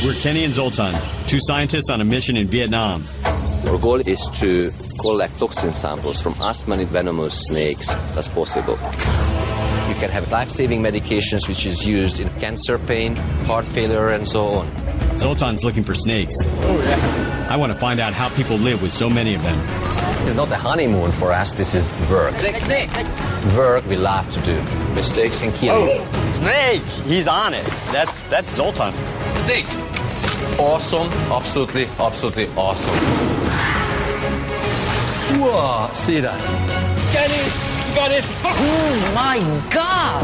We're Kenny and Zoltan, two scientists on a mission in Vietnam. Our goal is to collect toxin samples from as many venomous snakes as possible. You can have life-saving medications which is used in cancer pain, heart failure, and so on. Zoltan's looking for snakes. Oh, yeah. I want to find out how people live with so many of them. It's not a honeymoon for us, this is work. Snake. Work we love to do. Mistakes and killing. Oh, snake! He's on it. That's Zoltan. Snake! Awesome, absolutely awesome. Whoa, see that? Got it! Oh my God!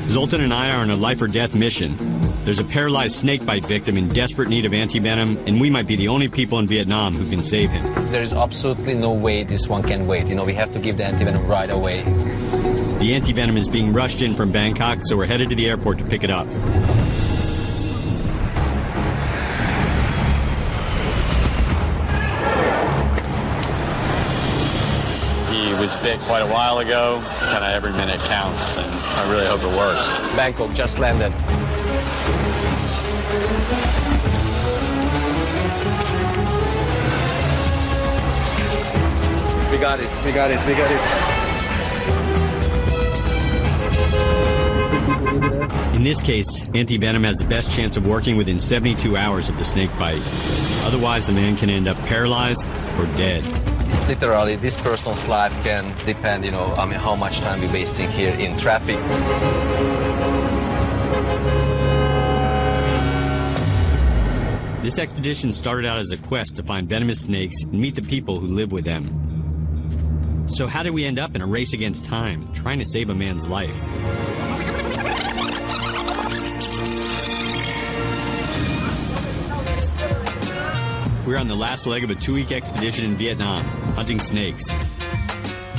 Zoltan and I are on a life or death mission. There's a paralyzed snakebite victim in desperate need of antivenom, and we might be the only people in Vietnam who can save him. There's absolutely no way this one can wait. You know, we have to give the antivenom right away. The antivenom is being rushed in from Bangkok, so we're headed to the airport to pick it up. He was bit quite a while ago. Kind of every minute counts, and I really hope it works. Bangkok just landed. We got it. In this case, antivenom has the best chance of working within 72 hours of the snake bite. Otherwise, the man can end up paralyzed or dead. Literally, this person's life can depend, how much time we're wasting here in traffic. This expedition started out as a quest to find venomous snakes and meet the people who live with them. So how did we end up in a race against time, trying to save a man's life? We're on the last leg of a 2-week expedition in Vietnam, hunting snakes.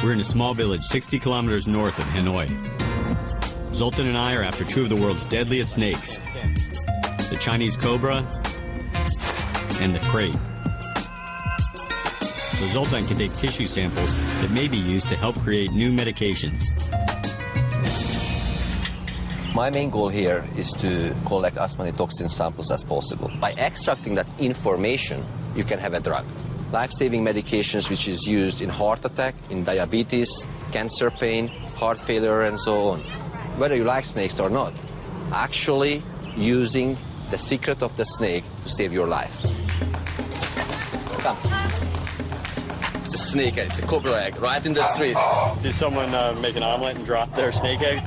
We're in a small village 60 kilometers north of Hanoi. Zoltan and I are after two of the world's deadliest snakes, the Chinese cobra and the crate. So Zoltan can take tissue samples that may be used to help create new medications. My main goal here is to collect as many toxin samples as possible. By extracting that information, you can have a drug. Life-saving medications which is used in heart attack, in diabetes, cancer pain, heart failure, and so on. Whether you like snakes or not, actually using the secret of the snake to save your life. Come. It's a snake egg, it's a cobra egg, right in the street. Did someone make an omelet and drop their snake egg?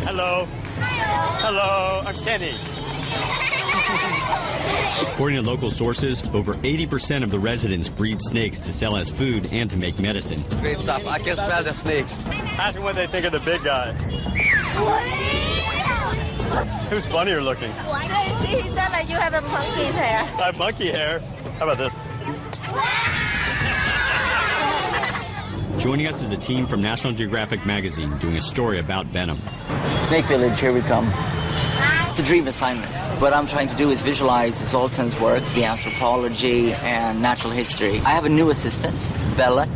Hello. Hello, I'm Kenny. According to local sources, over 80% of the residents breed snakes to sell as food and to make medicine. Great stuff. I can smell the snakes. Ask them what they think of the big guy. Who's funnier looking? He said like you have a monkey's hair. I have monkey hair. How about this? Joining us is a team from National Geographic magazine doing a story about venom. Snake Village, here we come. It's a dream assignment. What I'm trying to do is visualize Zoltan's work, the anthropology and natural history. I have a new assistant, Bella.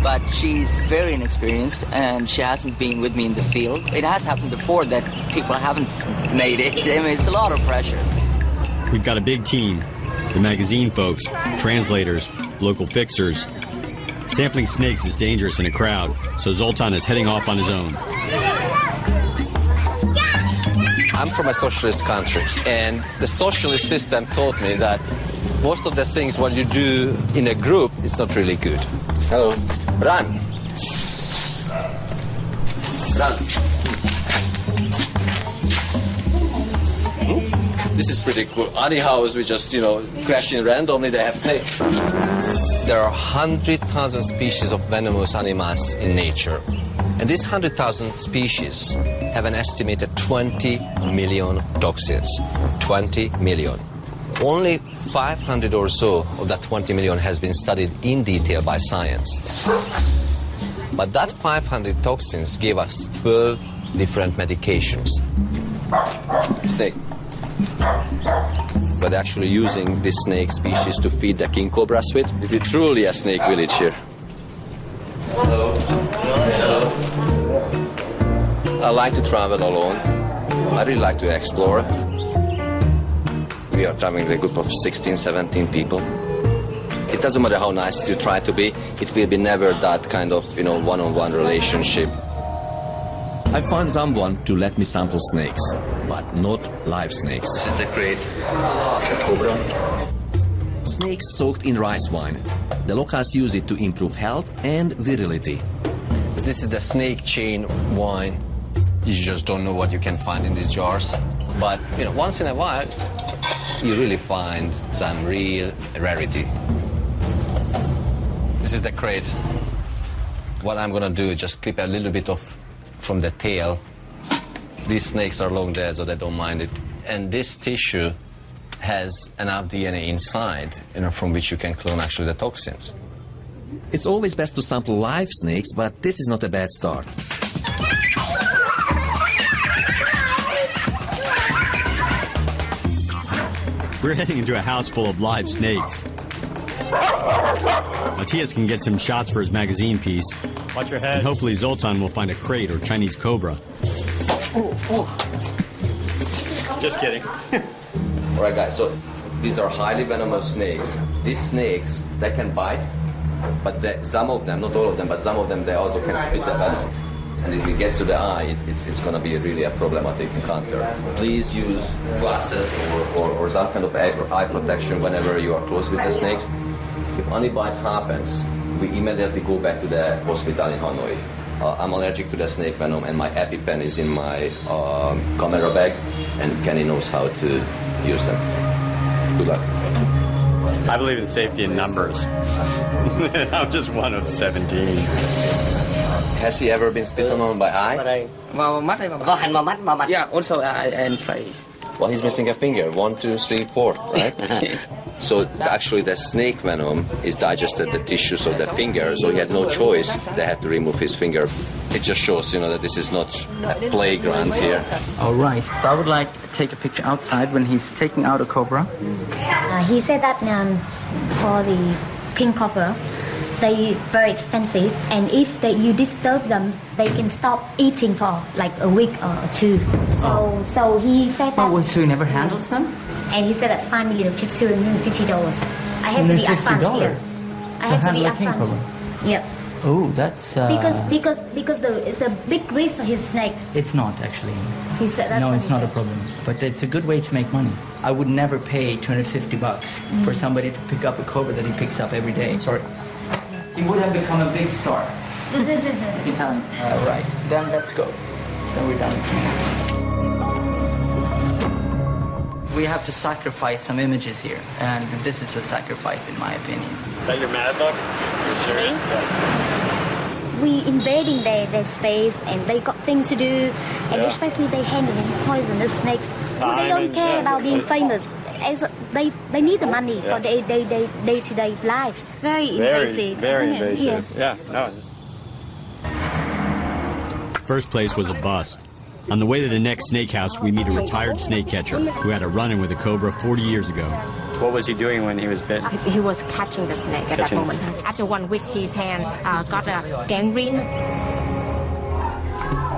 But she's very inexperienced and she hasn't been with me in the field. It has happened before that people haven't made it. I mean, it's a lot of pressure. We've got a big team. The magazine folks, translators, local fixers. Sampling snakes is dangerous in a crowd, so Zoltan is heading off on his own. I'm from a socialist country, and the socialist system taught me that most of the things what you do in a group is not really good. Hello. Run. Run. This is pretty cool. Any house we just, crash in randomly, they have snakes. There are 100,000 species of venomous animals in nature. And these 100,000 species have an estimated 20 million toxins. 20 million. Only 500 or so of that 20 million has been studied in detail by science. But that 500 toxins gave us 12 different medications. Snake. But actually using this snake species to feed the king cobras with, it is truly a snake village here. Hello. Hello. I like to travel alone. I really like to explore. We are traveling with a group of 16, 17 people. It doesn't matter how nice you try to be, it will be never that kind of, one-on-one relationship. I found someone to let me sample snakes, but not live snakes. This is the crate, the cobra. Snakes soaked in rice wine. The locals use it to improve health and virility. This is the snake chain wine. You just don't know what you can find in these jars. But, once in a while, you really find some real rarity. This is the crate. What I'm gonna do is just clip a little bit from the tail. These snakes are long dead, so they don't mind it. And this tissue has enough DNA inside, from which you can clone actually the toxins. It's always best to sample live snakes, but this is not a bad start. We're heading into a house full of live snakes. Matthias can get some shots for his magazine piece. Watch your head. And hopefully Zoltan will find a crate or Chinese cobra. Just kidding. All right, guys, so these are highly venomous snakes. These snakes, they can bite, but some of them, not all of them, but some of them, they also can spit the venom. And if it gets to the eye, it's going to be really a problematic encounter. Please use glasses or some kind of eye protection whenever you are close with the snakes. If any bite happens, we immediately go back to the hospital in Hanoi. I'm allergic to the snake venom, and my EpiPen is in my camera bag, and Kenny knows how to use them. Good luck. I believe in safety in numbers. I'm just one of 17. Has he ever been spit on by eye? Yeah, also and face. Well, he's missing a finger. 1, 2, 3, 4, right? So actually the snake venom is digested the tissues of the finger, so he had no choice. They had to remove his finger. It just shows, that this is not a playground here. All right. So I would like to take a picture outside when he's taking out a cobra. He said that for the king cobra, they very expensive, and if you disturb them, they can stop eating for like a week or two. So he said that. Oh, so he never handles them? And he said that $5 million to $250. I have to be upfront here. I have to be upfront. Yep. Oh, that's because it's a big risk for his snake. It's not actually. He said that's no, what it's he not said. a problem. But it's a good way to make money. I would never pay $250 for somebody to pick up a cobra that he picks up every day. Sorry. He would have become a big star. In time. All right. Then let's go. Then we're done. We have to sacrifice some images here, and this is a sacrifice in my opinion. Is that your mad dog? You sure? Yeah. We invading their space, and they got things to do, and especially they handling poisonous snakes. They don't care about being famous. As they need the money for their day-to-day life. Very invasive. Very isn't it? invasive. Yeah, no. First place was a bust. On the way to the next snake house, we meet a retired snake catcher who had a run-in with a cobra 40 years ago. What was he doing when he was bit? He was catching the snake at that moment. After 1 week, his hand got a gangrene.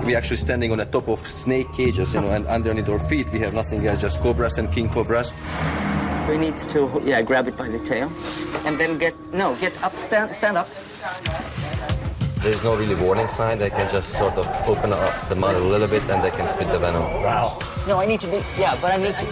We're actually standing on the top of snake cages, and underneath our feet we have nothing else, just cobras and king cobras. So he needs to, grab it by the tail, and then get up, stand up. There's no really warning sign. They can just sort of open up the mouth a little bit and they can spit the venom. Wow. No, I need to be, but I need to.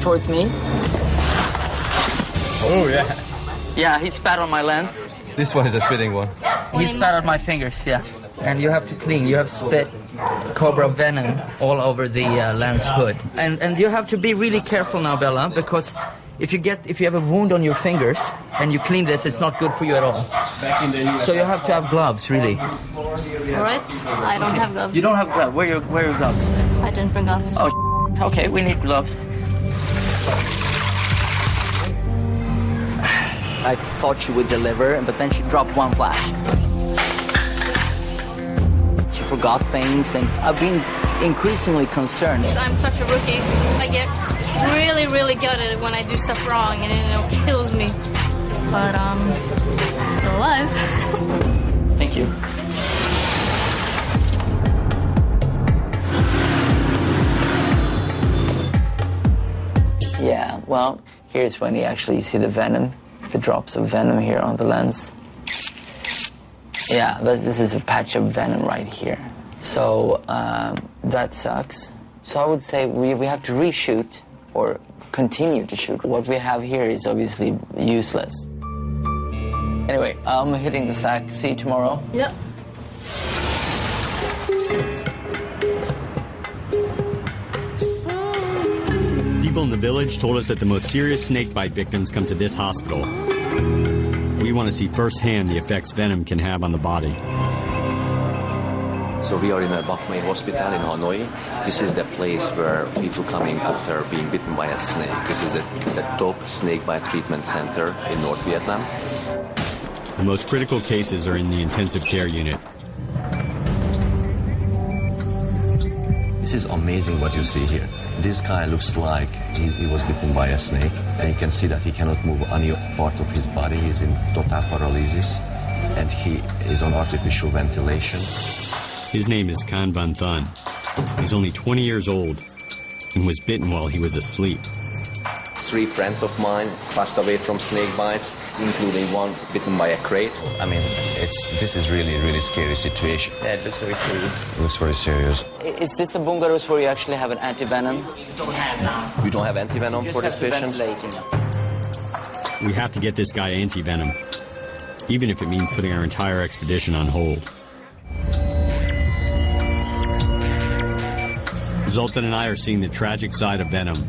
Towards me. Oh, yeah. Yeah, he spat on my lens. This one is a spitting one. He spat on my fingers, yeah. And you have to clean. You have spit cobra venom all over the lens hood. And you have to be really careful now, Bella, because if you have a wound on your fingers and you clean this, it's not good for you at all. So you have to have gloves, really. All right. I don't have gloves. You don't have gloves. Where are your gloves? I didn't bring gloves. Oh, okay. We need gloves. I thought she would deliver, but then she dropped one flash. you forgot things, and I've been increasingly concerned. I'm such a rookie. I get really, really gutted when I do stuff wrong, and it kills me. But still alive. Thank you. Yeah, well, here's when you actually see the venom, the drops of venom here on the lens. Yeah, this is a patch of venom right here. So that sucks. So I would say we have to reshoot or continue to shoot. What we have here is obviously useless. Anyway, I'm hitting the sack. See you tomorrow. Yep. People in the village told us that the most serious snakebite victims come to this hospital. We want to see firsthand the effects venom can have on the body. So we are in a Bach Mai hospital in Hanoi. This is the place where people coming after being bitten by a snake. This is the top snake bite treatment center in North Vietnam. The most critical cases are in the intensive care unit. This is amazing what you see here. This guy looks like he was bitten by a snake, and you can see that he cannot move any part of his body. He's in total paralysis, and he is on artificial ventilation. His name is Can Van Thun. He's only 20 years old and was bitten while he was asleep. 3 friends of mine passed away from snake bites, including one bitten by a crate. I mean, this is really scary situation. Yeah, it looks very serious. It looks very serious. Is this a bungalows where you actually have an anti-venom? You don't have anti-venom for this patient? We have to get this guy anti-venom, even if it means putting our entire expedition on hold. Zoltan and I are seeing the tragic side of venom.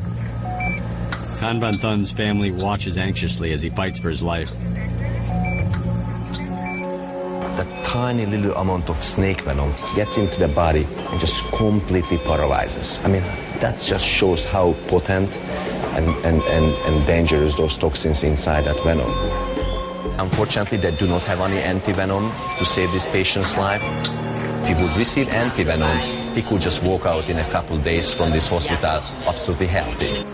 Can Van Thun's family watches anxiously as he fights for his life. That tiny little amount of snake venom gets into the body and just completely paralyzes. I mean, that just shows how potent and dangerous those toxins inside that venom. Unfortunately, they do not have any anti-venom to save this patient's life. If he would receive anti-venom, he could just walk out in a couple of days from this hospital absolutely healthy.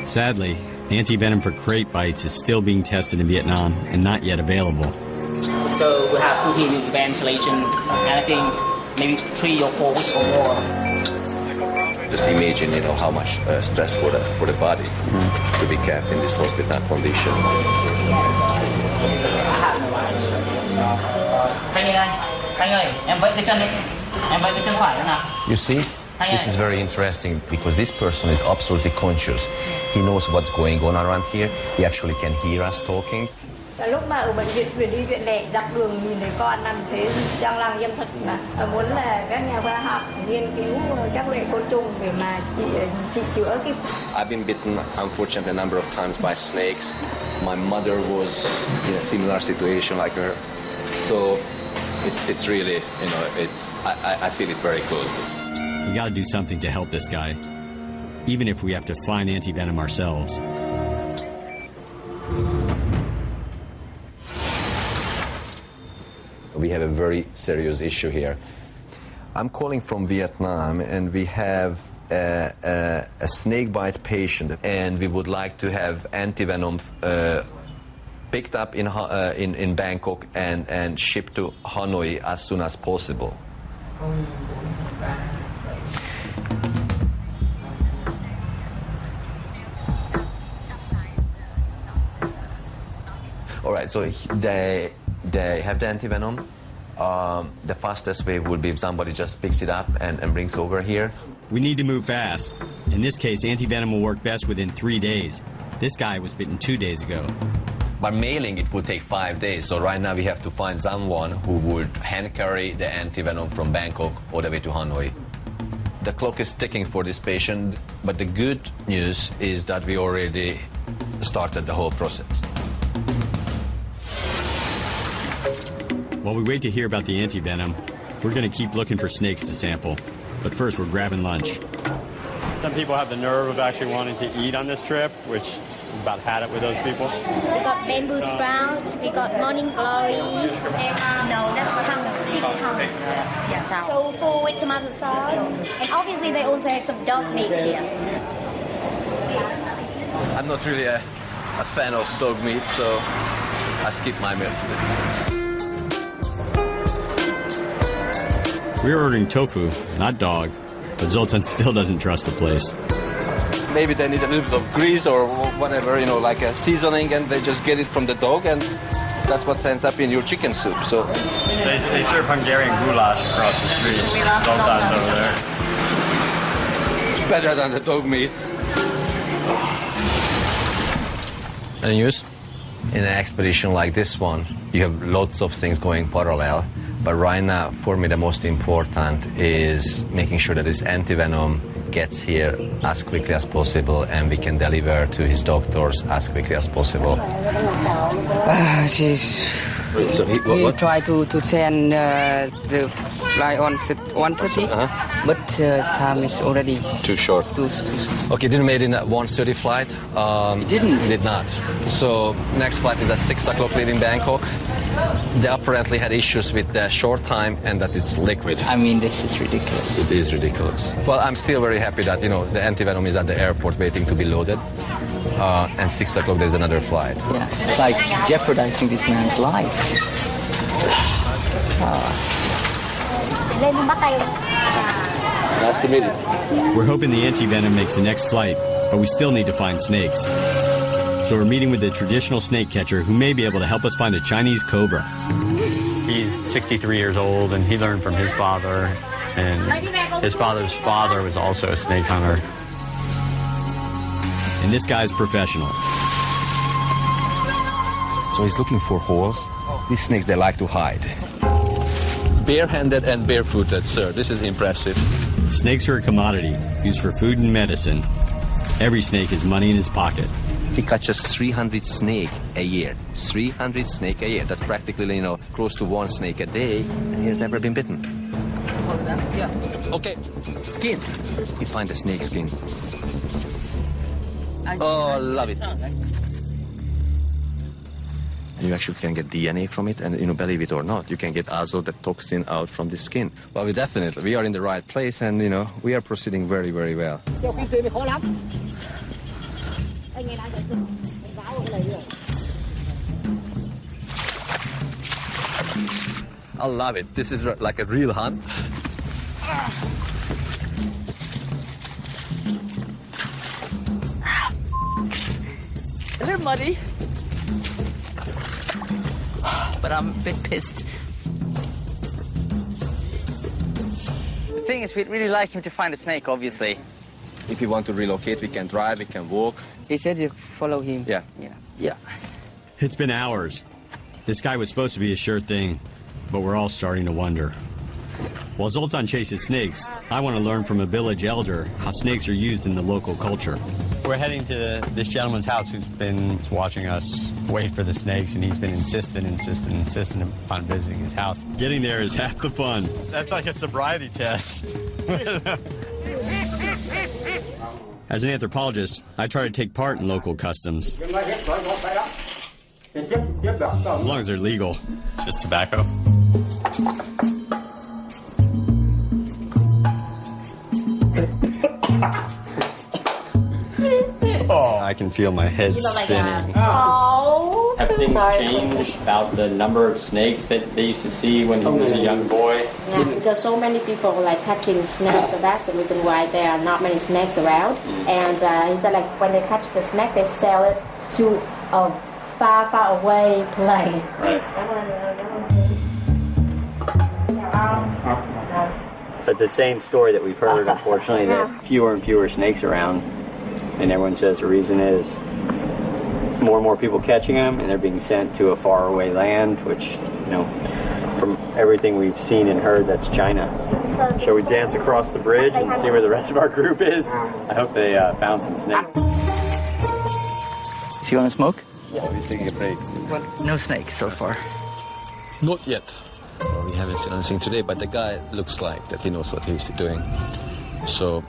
Sadly, anti-venom for crate bites is still being tested in Vietnam and not yet available. So we have put him in ventilation, I think maybe 3 or 4 weeks or more. Just imagine, how much stress for the body to be kept in this hospital condition. You see, this is very interesting because this person is absolutely conscious. He knows what's going on around here. He actually can hear us talking. Lúc mà ở bệnh viện chuyển đi viện lẻ dọc đường nhìn thấy con nằm thế trong làng diêm thật mà muốn là các nhà khoa học nghiên cứu các loại côn trùng để mà trị chữa cái. I've been bitten, unfortunately, a number of times by snakes. My mother was in a similar situation like her, so it's really, I feel it very closely. We got to do something to help this guy, even if we have to find anti-venom ourselves. We have a very serious issue here. I'm calling from Vietnam, and we have a snakebite patient, and we would like to have antivenom picked up in Bangkok and shipped to Hanoi as soon as possible. All right, so they have the antivenom. The fastest way would be if somebody just picks it up and brings over here. We need to move fast. In this case, antivenom will work best within 3 days. This guy was bitten 2 days ago. By mailing, it would take 5 days. So right now we have to find someone who would hand carry the antivenom from Bangkok all the way to Hanoi. The clock is ticking for this patient, but the good news is that we already started the whole process. While we wait to hear about the antivenom, we're going to keep looking for snakes to sample. But first, we're grabbing lunch. Some people have the nerve of actually wanting to eat on this trip, which is about had it with those people. We got bamboo sprouts, we got morning glory. No, that's tongue. pig tongue. Tofu with tomato sauce. And obviously they also have some dog meat here. I'm not really a fan of dog meat, so I skipped my meal today. We're ordering tofu, not dog, but Zoltan still doesn't trust the place. Maybe they need a little bit of grease or whatever, you know, like a seasoning, and they just get it from the dog, and that's what ends up in your chicken soup. So They serve Hungarian goulash across the street. Zoltan's over there. it's better than the dog meat. Any news? In an expedition like this one, you have lots of things going parallel. But right now, for me, the most important is making sure that this antivenom gets here as quickly as possible and we can deliver to his doctors as quickly as possible. So he tried to send the flight on 1:30, but time is already too short. Okay, didn't make it in that 1:30 flight. Didn't. Did not. So next flight is at 6 o'clock leaving Bangkok. They apparently had issues with the short time and that it's liquid. I mean, this is ridiculous. It is ridiculous. Well, I'm still very happy that, you know, the antivenom is at the airport waiting to be loaded. And 6 o'clock there's another flight. Yeah, it's like jeopardizing this man's life. Nice to meet you. We're hoping the antivenom makes the next flight, but we still need to find snakes. So we're meeting with a traditional snake catcher who may be able to help us find a Chinese cobra. He's 63 years old, and he learned from his father, and his father's father was also a snake hunter. And this guy's professional. So he's looking for holes. These snakes, they like to hide. Barehanded and barefooted, sir. This is impressive. Snakes are a commodity used for food and medicine. Every snake is money in his pocket. He catches 300 snake a year. 300 snake a year. That's practically, you know, close to one snake a day, and he has never been bitten. Okay, skin. You find the snake skin. Oh, love it. And you actually can get DNA from it, and, you know, believe it or not, you can get also the toxin out from the skin. Well, we are in the right place, and, you know, we are proceeding very, very well. I love it. This is like a real hunt. A little muddy, but I'm a bit pissed. The thing is, we'd really like him to find a snake, obviously. If you want to relocate, we can drive, we can walk. He said you follow him. Yeah. It's been hours. This guy was supposed to be a sure thing, but we're all starting to wonder. While Zoltan chases snakes, I want to learn from a village elder how snakes are used in the local culture. We're heading to this gentleman's house who's been watching us wait for the snakes, and he's been insistent upon visiting his house. Getting there is half the fun. That's like a sobriety test. As an anthropologist, I try to take part in local customs. As long as they're legal. Just tobacco. Oh, I can feel my head spinning. Have things changed about the number of snakes that they used to see when he was a young boy? Yeah, because so many people like catching snakes, so that's the reason why there are not many snakes around. And he said, like, when they catch the snake, they sell it to a far, far away place. Right. But the same story that we've heard, unfortunately, that fewer and fewer snakes around, and everyone says the reason is more and more people catching them, and they're being sent to a faraway land, which, you know, from everything we've seen and heard, that's China. Shall we dance across the bridge and see where the rest of our group is? I hope they found some snakes. Do you want to smoke? Yeah, we're taking a break. No snakes so far. Not yet. Well, we haven't seen anything today, but the guy looks like that he knows what he's doing. So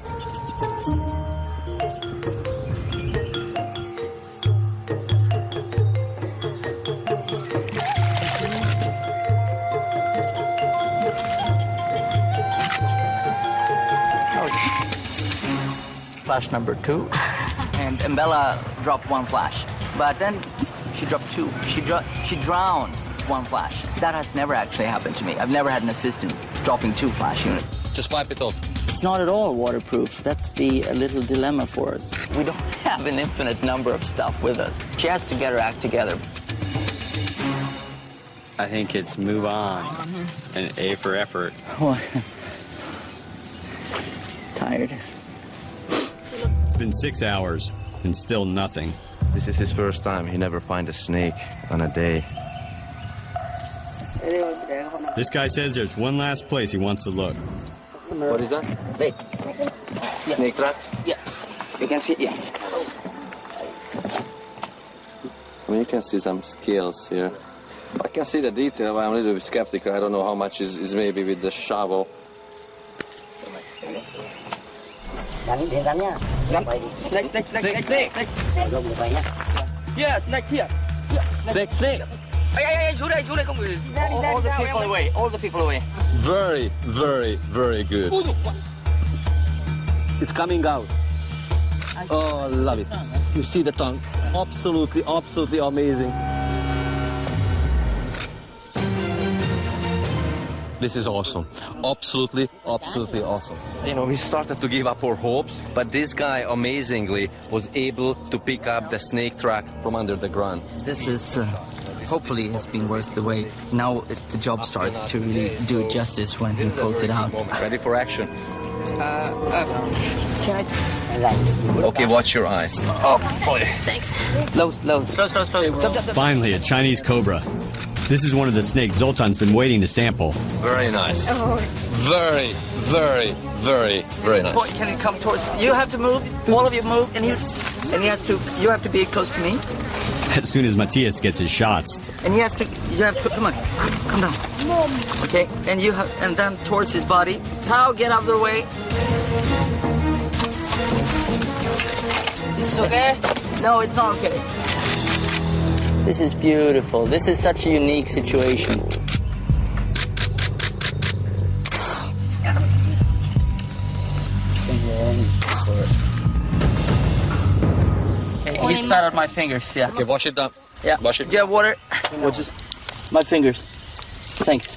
flash number 2, and Bella dropped 1 flash. But then she dropped 2. She drowned 1 flash. That has never actually happened to me. I've never had an assistant dropping 2 flash units. Just wipe it off. It's not at all waterproof. That's the little dilemma for us. We don't have an infinite number of stuff with us. She has to get her act together. I think it's move on and A for effort. Oh, tired. It's been 6 hours and still nothing. This is his first time. He never find a snake on a day. This guy says there's one last place he wants to look. What is that? Wait. Snake trap? Yeah. You can see, yeah. I mean, you can see some scales here. I can see the detail, but I'm a little bit skeptical. I don't know how much is maybe with the shovel. Snake. Yeah, snake here. Snake. All the people away. Very, very, very good. It's coming out. Oh, I love it. You see the tongue. Absolutely amazing. This is awesome. Absolutely awesome. You know, we started to give up our hopes, but this guy amazingly was able to pick up the snake track from under the ground. This is, hopefully, has been worth the wait. Now the job starts to really do it justice when he pulls it out. Ready for action. Can I? Okay, watch your eyes. Oh, boy. Thanks. Slow. Finally, a Chinese cobra. This is one of the snakes Zoltan's been waiting to sample. Very nice. Very, very, very, very nice. Boy, can it come towards? You have to move. All of you move, and he has to. You have to be close to me. As soon as Matthias gets his shots. And he has to. You have to. Come on. Come down. Okay. And you have. And then towards his body. Tao, get out of the way. This is okay? No, it's not okay. This is beautiful. This is such a unique situation. Okay, you spat out my fingers, yeah. Okay, wash it up. Yeah. Wash it. Do you have water? Watch this. My fingers. Thanks.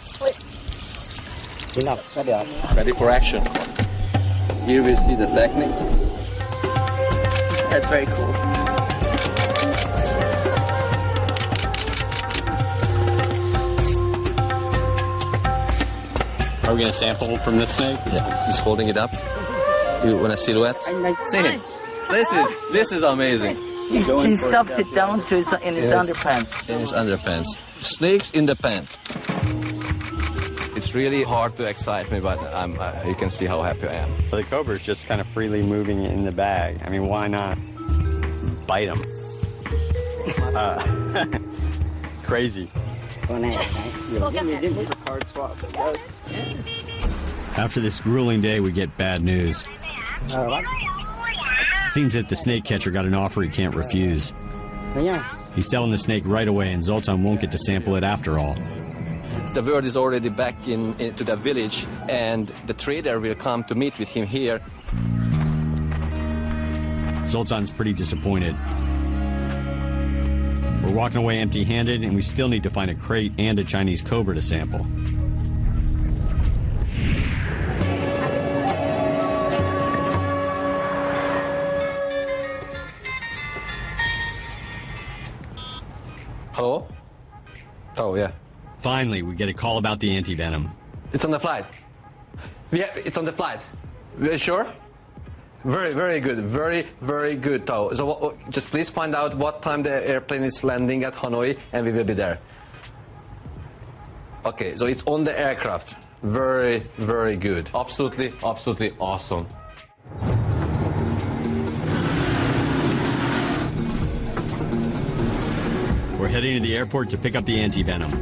Ready for action. Here we see the technique. That's very cool. Are we going to sample from this snake? Yeah. He's holding it up. You want a silhouette? See him. This is amazing. He stuffs it down to in his underpants. In his underpants. Snakes in the pant. It's really hard to excite me, but you can see how happy I am. The cobra is just kind of freely moving in the bag. I mean, why not bite him? Crazy. After this grueling day, we get bad news. It seems that the snake catcher got an offer he can't refuse. He's selling the snake right away, and Zoltan won't get to sample it after all. The bird is already back into the village, and the trader will come to meet with him here. Zoltan's pretty disappointed. We're walking away empty-handed, and we still need to find a crate and a Chinese cobra to sample. Hello? Oh, yeah. Finally, we get a call about the anti-venom. It's on the flight. Yeah, it's on the flight. You sure? Very, very good. Very, very good, Tao. So just please find out what time the airplane is landing at Hanoi, and we will be there. Okay, so it's on the aircraft. Very, very good. Absolutely, absolutely awesome. We're heading to the airport to pick up the anti-venom.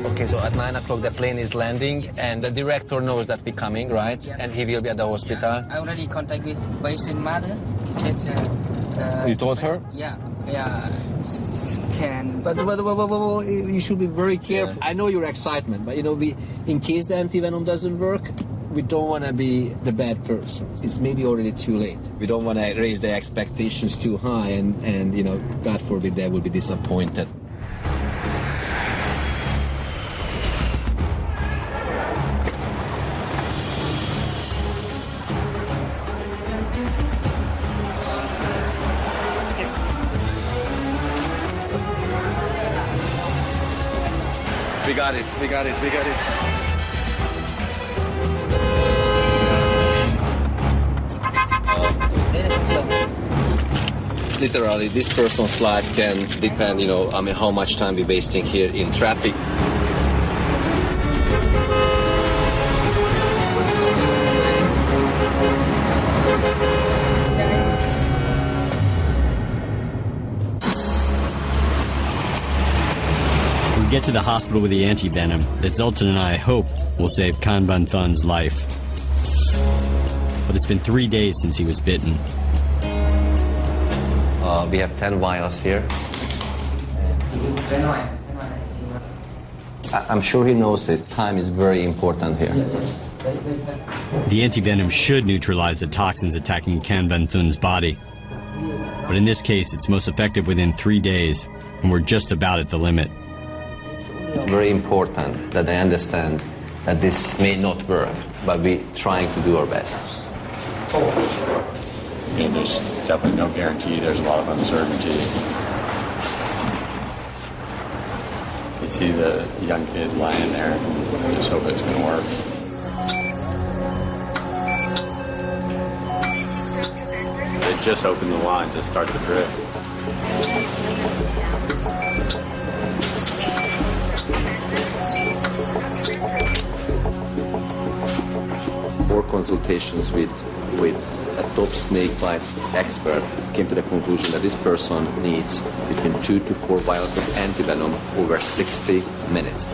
Okay, so at 9 o'clock the plane is landing, and the director knows that we're coming, right? Yes. And he will be at the hospital. Yeah. I already contacted patient mother. He said. You told her? Yeah. Can. But you should be very careful. I know your excitement, but you know, in case the anti-venom doesn't work, we don't want to be the bad person. It's maybe already too late. We don't want to raise the expectations too high and you know, God forbid they will be disappointed. We got it, we got it, we got it. Literally, this person's life can depend, you know, I mean, how much time we're wasting here in traffic. We get to the hospital with the anti-venom that Zoltan and I hope will save Kan Van Thun's life. But it's been 3 days since he was bitten. We have 10 vials here. I'm sure he knows it. Time is very important here. The anti-venom should neutralize the toxins attacking Kan Van Thun's body. But in this case, it's most effective within 3 days, and we're just about at the limit. It's very important that they understand that this may not work, but we're trying to do our best. You know, there's definitely no guarantee. There's a lot of uncertainty. You see the young kid lying there. I just hope it's going to work. They just opened the line to start the drip. More consultations with a top snake bite expert came to the conclusion that this person needs between 2 to 4 vials of antivenom over 60 minutes.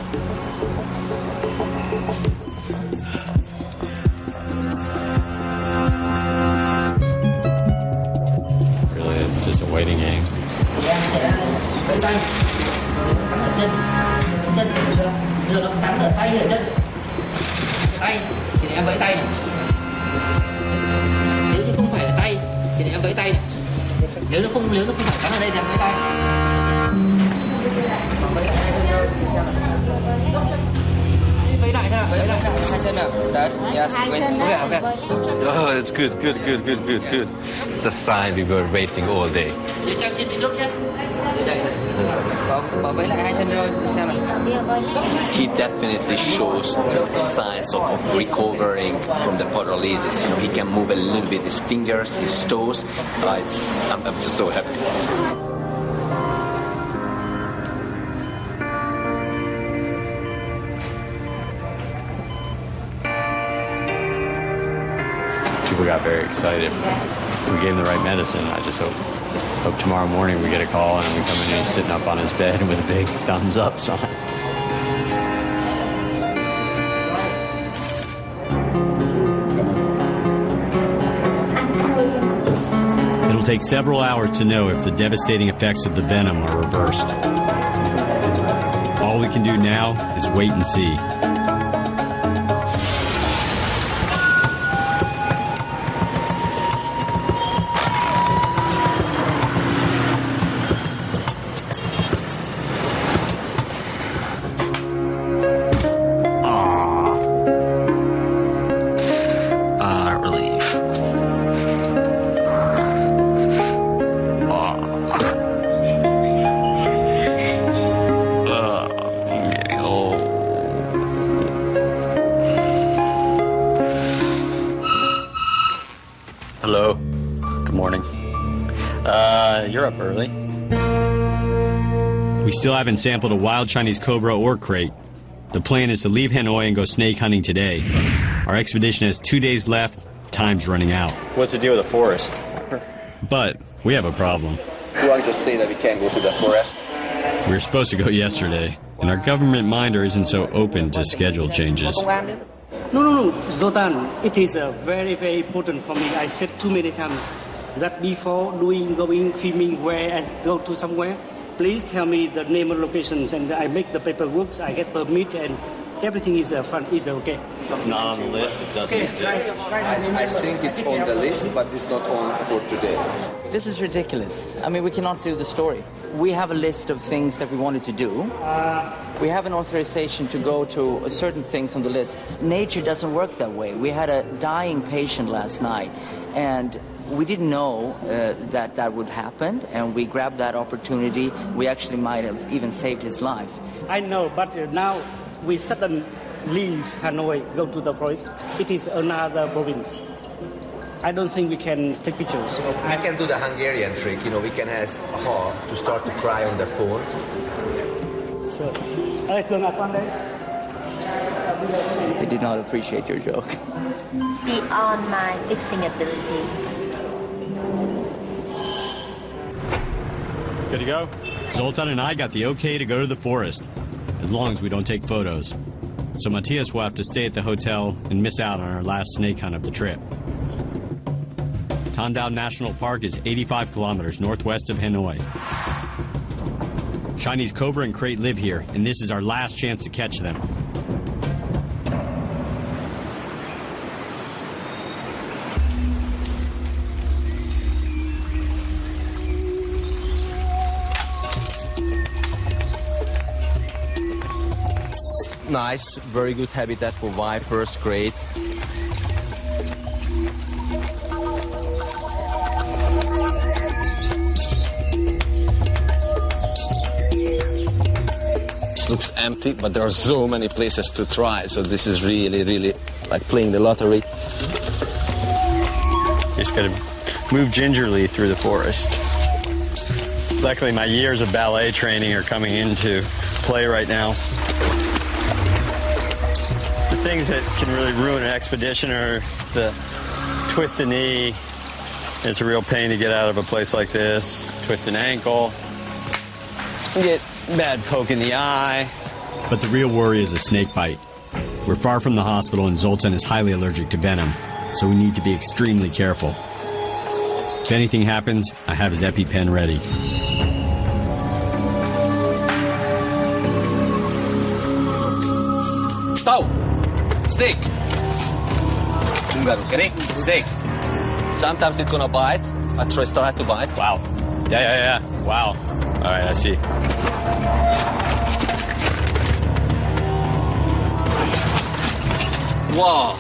Really, it's just a waiting game. Tay thì để em vẫy tay này. Nếu như không phải là tay thì để em vẫy tay này. Nếu nó không phải cắn ở đây thì em vẫy tay. Vẫy lại thế nào? Vẫy lại hai chân nào. Đấy. Yes. Okay. Oh, it's good. It's the sign we were waiting all day. Để cho chân nước nhé. Vẫy lại hai chân thôi xem này. He definitely shows signs of recovering from the paralysis. You know, he can move a little bit his fingers, his toes. I'm just so happy. People got very excited. We gave him the right medicine. I just hope tomorrow morning we get a call and we come in and he's sitting up on his bed with a big thumbs up sign. It'll take several hours to know if the devastating effects of the venom are reversed. All we can do now is wait and see. Hello. Good morning. You're up early. We still haven't sampled a wild Chinese cobra or crate. The plan is to leave Hanoi and go snake hunting today. Our expedition has 2 days left. Time's running out. What's the deal with the forest? But we have a problem. You want to just say that we can't go to the forest? We were supposed to go yesterday, and our government minder isn't so open to schedule changes. No, Zoltan, it is very, very important for me. I said too many times that before going, filming where and go to somewhere, please tell me the name and locations and I make the paperwork, I get permit and everything is fun, is okay. It's not on the list, it doesn't exist. I think it's on the list, but it's not on for today. This is ridiculous. I mean, we cannot do the story. We have a list of things that we wanted to do. We have an authorization to go to certain things on the list. Nature doesn't work that way. We had a dying patient last night, and we didn't know that would happen, and we grabbed that opportunity. We actually might have even saved his life. I know, but now we suddenly leave Hanoi, go to the forest. It is another province. I don't think we can take pictures. I can do the Hungarian trick. You know, we can ask her to start to cry on the phone. So, I did not appreciate your joke. Beyond my fixing ability. Good to go? Zoltan and I got the okay to go to the forest, as long as we don't take photos. So Matthias will have to stay at the hotel and miss out on our last snake hunt of the trip. Tandao National Park is 85 kilometers northwest of Hanoi. Chinese cobra and crate live here, and this is our last chance to catch them. Nice, very good habitat for vipers, great. Looks empty, but there are so many places to try, so this is really like playing the lottery. Just gotta move gingerly through the forest. Luckily, my years of ballet training are coming into play right now. The things that can really ruin an expedition are the twisted knee. It's a real pain to get out of a place like this. Twist an ankle. Get bad poke in the eye. But the real worry is a snake bite. We're far from the hospital and Zoltan is highly allergic to venom, so we need to be extremely careful. If anything happens, I have his EpiPen ready. Tao! Snake! Ready? Snake. Sometimes it's gonna bite. I start to bite. Wow. Yeah. Wow. All right, I see. Wow.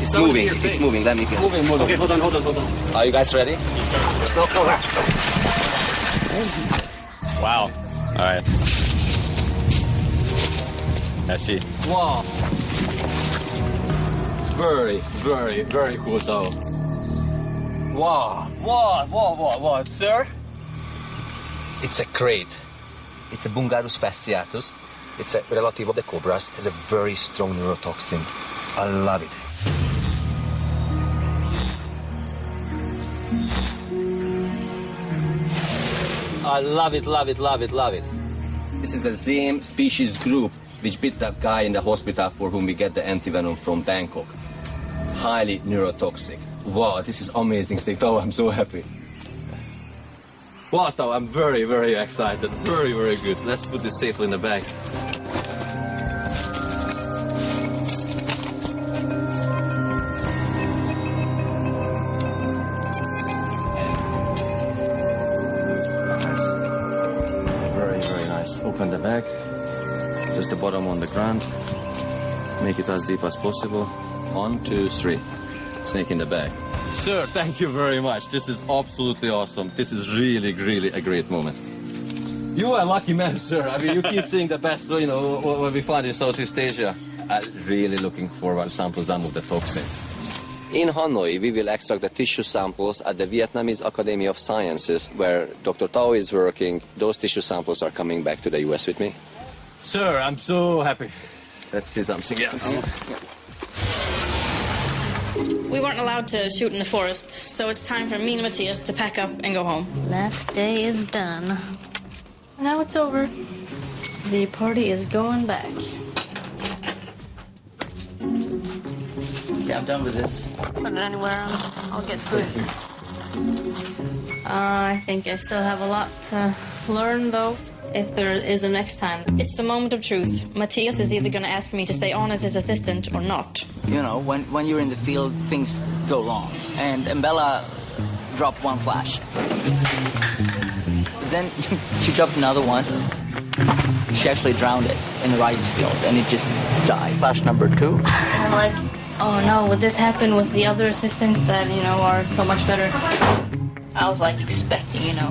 It's moving. It's moving. Let me get it. Moving. Okay, hold on. Are you guys ready? Wow. All right. I see. Wow. Very cool though. Wow. Sir? It's a crate. It's a Bungarus fasciatus. It's a relative of the cobras. It has a very strong neurotoxin. I love it. I love it. This is the same species group which bit that guy in the hospital for whom we get the antivenom from Bangkok. Highly neurotoxic. Wow, this is amazing thing. Oh, I'm so happy. Wow, I'm very excited. Very good. Let's put this safely in the bag. Very nice. Open the bag. Just the bottom on the ground. Make it as deep as possible. 1, 2, 3. Snake in the bag. Sir, thank you very much. This is absolutely awesome. This is really a great moment. You are a lucky man, sir. I mean, you keep seeing the best, you know, what we find in Southeast Asia. I'm really looking forward to sample some of the toxins. In Hanoi, we will extract the tissue samples at the Vietnamese Academy of Sciences, where Dr. Tao is working. Those tissue samples are coming back to the US with me. Sir, I'm so happy. Let's see something else. We weren't allowed to shoot in the forest, so it's time for me and Matthias to pack up and go home. Last day is done. Now it's over. The party is going back. Yeah, I'm done with this. Put it anywhere, I'll get to it. I think I still have a lot to learn, though. if there is a next time. It's the moment of truth. Matthias is either going to ask me to stay on as his assistant or not. You know, when you're in the field, things go wrong. And Bella dropped one flash. But then she dropped another one. She actually drowned it in the rice field, and it just died. Flash number 2. And I'm like, oh no, would this happen with the other assistants that, you know, are so much better? I was like expecting, you know,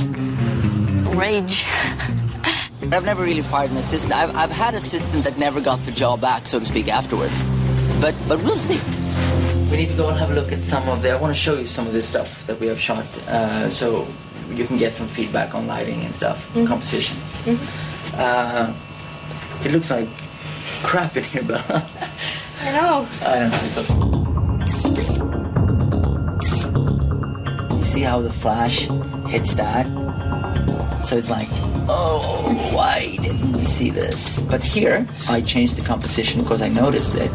rage. I've never really fired an assistant. I've had assistant that never got the job back, so to speak, afterwards. But we'll see. We need to go and have a look at some of the... I want to show you some of this stuff that we have shot, so you can get some feedback on lighting and stuff, composition. It looks like crap in here, Bella. I know. I don't know, it's okay. You see how the flash hits that? So it's like, oh, why didn't we see this? But here, I changed the composition because I noticed it.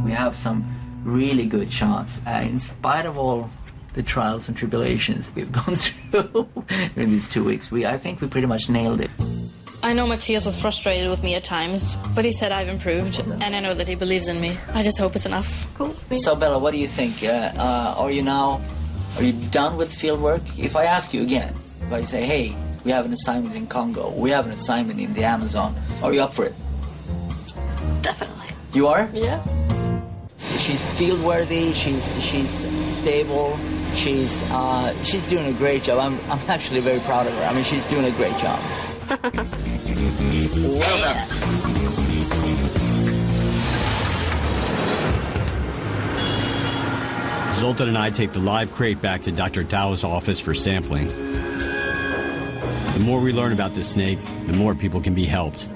We have some really good shots. In spite of all the trials and tribulations we've gone through in these 2 weeks, I think we pretty much nailed it. I know Matthias was frustrated with me at times, but he said I've improved, and I know that he believes in me. I just hope it's enough. Cool. So, Bella, what do you think? Are you done with field work? If I ask you again, if I say, hey, we have an assignment in Congo, we have an assignment in the Amazon, are you up for it? Definitely. You are? Yeah. She's field worthy, she's stable, she's doing a great job. I'm actually very proud of her. I mean, she's doing a great job. Well done. Zoltan and I take the live crate back to Dr. Tao's office for sampling. The more we learn about this snake, the more people can be helped.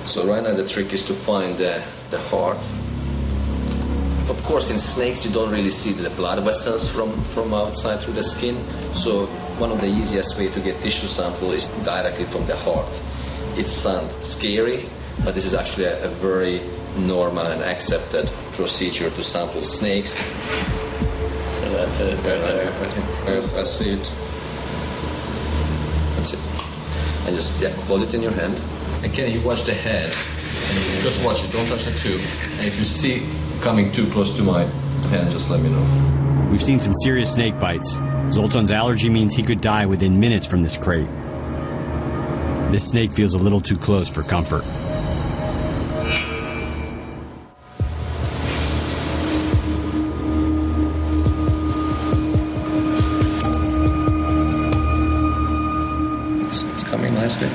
So right now the trick is to find the heart. Of course, in snakes you don't really see the blood vessels from outside through the skin. So one of the easiest way to get tissue sample is directly from the heart. It sounds scary, but this is actually a very normal and accepted procedure to sample snakes. That's it, right there. Yes, I see it. That's it. And just hold it in your hand. And can you watch the head? And just watch it, don't touch the tube. And if you see coming too close to my hand, just let me know. We've seen some serious snake bites. Zoltan's allergy means he could die within minutes from this crate. This snake feels a little too close for comfort. It's coming nicely.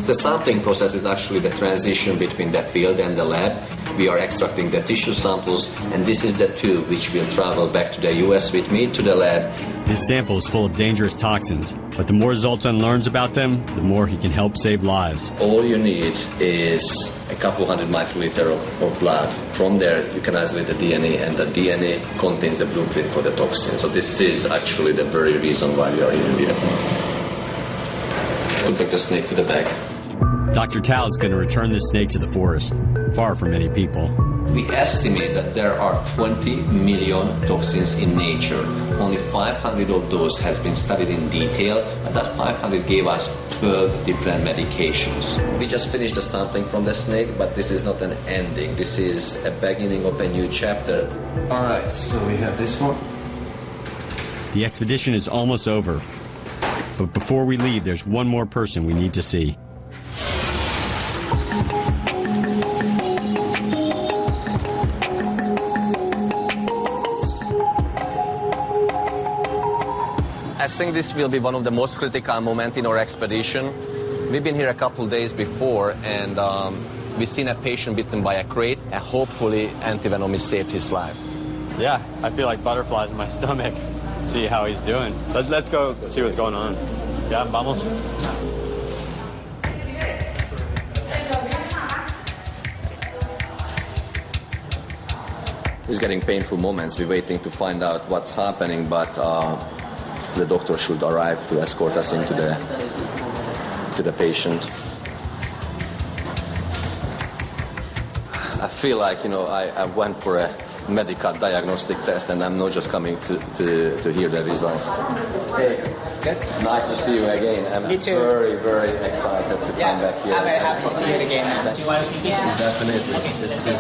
The sampling process is actually the transition between the field and the lab. We are extracting the tissue samples, and this is the tube which will travel back to the US with me to the lab. This sample is full of dangerous toxins, but the more Zoltan learns about them, the more he can help save lives. All you need is a couple hundred microliter of blood. From there, you can isolate the DNA, and the DNA contains the blueprint for the toxin. So this is actually the very reason why we are here in Vietnam. Put back the snake to the bag. Dr. Tao is going to return this snake to the forest, far from many people. We estimate that there are 20 million toxins in nature. Only 500 of those has been studied in detail, and that 500 gave us 12 different medications. We just finished the sampling from the snake, but this is not an ending. This is a beginning of a new chapter. All right, so we have this one. The expedition is almost over. But before we leave, there's one more person we need to see. I think this will be one of the most critical moments in our expedition. We've been here a couple days before, and we've seen a patient bitten by a crate, and hopefully antivenom saved his life. Yeah, I feel like butterflies in my stomach. See how he's doing. Let's go see what's going on. Yeah, vamos. He's getting painful moments. We're waiting to find out what's happening, but the doctor should arrive to escort us into the patient. I feel like, I went for a medical diagnostic test, and I'm not just coming to hear the results. Hey, nice to see you again. I'm very, very excited to come back here. I'm very happy to see you again. Do you want to see this? Definitely. Okay, let's go.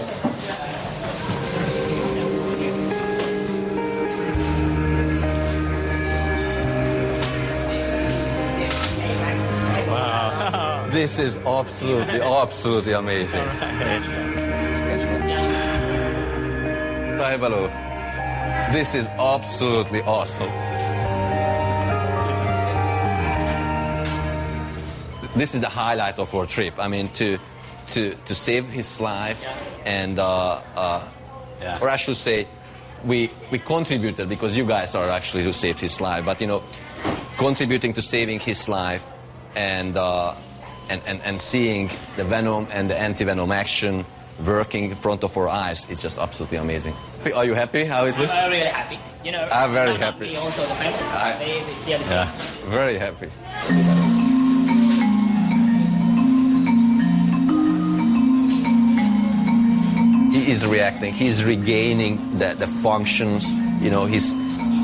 Wow. This is absolutely amazing. Hi, Balu. This is absolutely awesome. This is the highlight of our trip. I mean, to save his life, and or I should say, we contributed, because you guys are actually who saved his life. But contributing to saving his life, and seeing the venom and the anti-venom action working in front of our eyes, it's just absolutely amazing. Are you happy how it was? I'm really happy. I'm very happy. Also, the family, they are the same. Very happy. He is reacting. He's regaining the functions.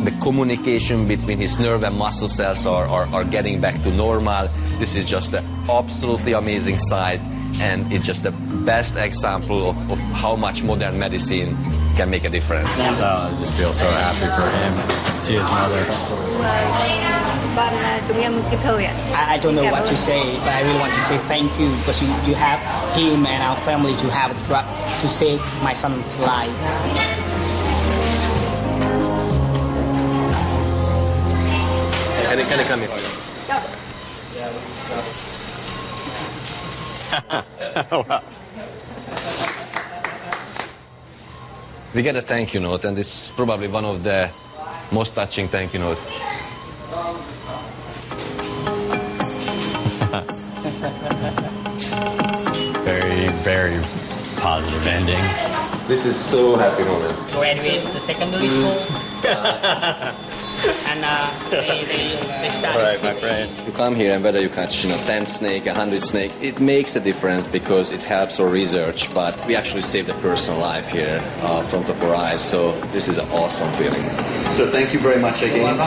The communication between his nerve and muscle cells are getting back to normal. This is just an absolutely amazing sight, and it's just the best example of how much modern medicine can make a difference. I just feel so happy for him. See his mother. I don't know what to say, but I really want to say thank you, because you have him and our family to have a drug to save my son's life. Can I come here? Wow. We get a thank you note, and this is probably one of the most touching thank you notes. Very, very positive ending. This is so happy moment. Graduate the secondary school. And they start. All right, my friend. You come here, and whether you catch 10 snake, 100 snake, it makes a difference, because it helps our research. But we actually saved a person's life here in front of our eyes. So this is an awesome feeling. So thank you very much again.